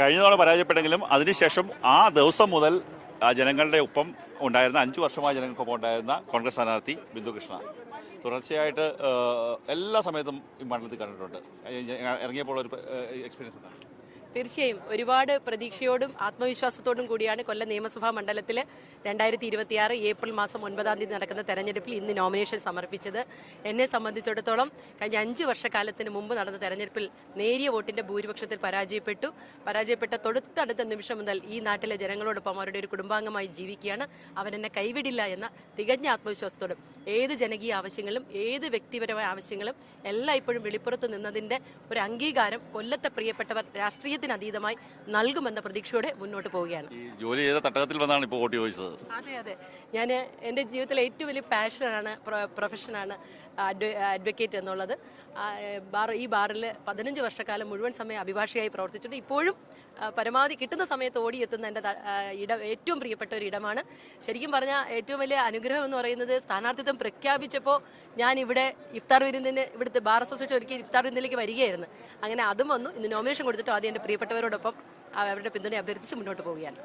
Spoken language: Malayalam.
കഴിഞ്ഞ തവണ പരാജയപ്പെട്ടെങ്കിലും അതിനുശേഷം ആ ദിവസം മുതൽ ജനങ്ങളുടെ ഒപ്പം ഉണ്ടായിരുന്ന 5 വർഷമായി ജനങ്ങൾക്കൊപ്പം ഉണ്ടായിരുന്ന കോൺഗ്രസ് സ്ഥാനാർത്ഥി ബിന്ദു കൃഷ്ണ തുടർച്ചയായിട്ട് എല്ലാ സമയത്തും ഈ മണ്ഡലത്തിൽ കണ്ടിട്ടുണ്ട്. ഇറങ്ങിയപ്പോൾ ഒരു എക്സ്പീരിയൻസ് എന്താണ്? തീർച്ചയായും ഒരുപാട് പ്രതീക്ഷയോടും ആത്മവിശ്വാസത്തോടും കൂടിയാണ് കൊല്ലം നിയമസഭാ മണ്ഡലത്തിൽ 2026 ഏപ്രിൽ മാസം 9-ാം തീയതി നടക്കുന്ന തെരഞ്ഞെടുപ്പിൽ ഇന്ന് നോമിനേഷൻ സമർപ്പിച്ചത്. എന്നെ സംബന്ധിച്ചിടത്തോളം കഴിഞ്ഞ 5 വർഷക്കാലത്തിന് മുമ്പ് നടന്ന തെരഞ്ഞെടുപ്പിൽ നേരിയ വോട്ടിന്റെ ഭൂരിപക്ഷത്തിൽ പരാജയപ്പെട്ട തൊട്ടടുത്ത നിമിഷം മുതൽ ഈ നാട്ടിലെ ജനങ്ങളോടൊപ്പം അവരുടെ ഒരു കുടുംബാംഗമായി ജീവിക്കുകയാണ്. അവരെന്നെ കൈവിടില്ല എന്ന തികഞ്ഞ ആത്മവിശ്വാസത്തോടും ഏത് ജനകീയ ആവശ്യങ്ങളും ഏത് വ്യക്തിപരമായ ആവശ്യങ്ങളും എല്ലാം ഇപ്പോഴും വെളിപ്പുറത്ത് നിന്നതിന്റെ ഒരു അംഗീകാരം കൊല്ലത്തെ പ്രിയപ്പെട്ടവർ രാഷ്ട്രീയത്തിനതീതമായി നൽകുമെന്ന പ്രതീക്ഷയോടെ മുന്നോട്ട് പോവുകയാണ്. ജോലി ചെയ്ത തട്ടകത്തിൽ വന്നാണ് ഇപ്പോൾ വോട്ട് ചോദിച്ചത്. അതെ, ഞാൻ എൻ്റെ ജീവിതത്തിലെ ഏറ്റവും വലിയ പാഷനാണ്, പ്രൊഫഷനാണ് അഡ്വക്കേറ്റ് എന്നുള്ളത്. ഈ ബാറിൽ 15 വർഷക്കാലം മുഴുവൻ സമയം അഭിഭാഷകയായി പ്രവർത്തിച്ചിട്ടുണ്ട്. ഇപ്പോഴും പരമാവധി കിട്ടുന്ന സമയത്ത് ഓടിയെത്തുന്ന എൻ്റെ ഏറ്റവും പ്രിയപ്പെട്ട ഒരു ഇടമാണ്. ശരിക്കും പറഞ്ഞാൽ ഏറ്റവും വലിയ അനുഗ്രഹം എന്ന് പറയുന്നത് സ്ഥാനാർത്ഥിത്വം പ്രഖ്യാപിച്ചപ്പോൾ ഞാൻ ഇവിടെ ഇഫ്താർ വിരുന്നിന് ഇവിടുത്തെ ബാർ അസോസിയേഷൻ ഒരുക്കി ഇഫ്താർ വിരുന്നിലേക്ക് വരികയായിരുന്നു. അങ്ങനെ അതും വന്നു. ഇന്ന് നോമിനേഷൻ കൊടുത്തിട്ട് ആദ്യം എൻ്റെ പ്രിയപ്പെട്ടവരോടൊപ്പം അവരുടെ പിന്തുണ അഭ്യർത്ഥിച്ച് മുന്നോട്ട് പോവുകയാണ്.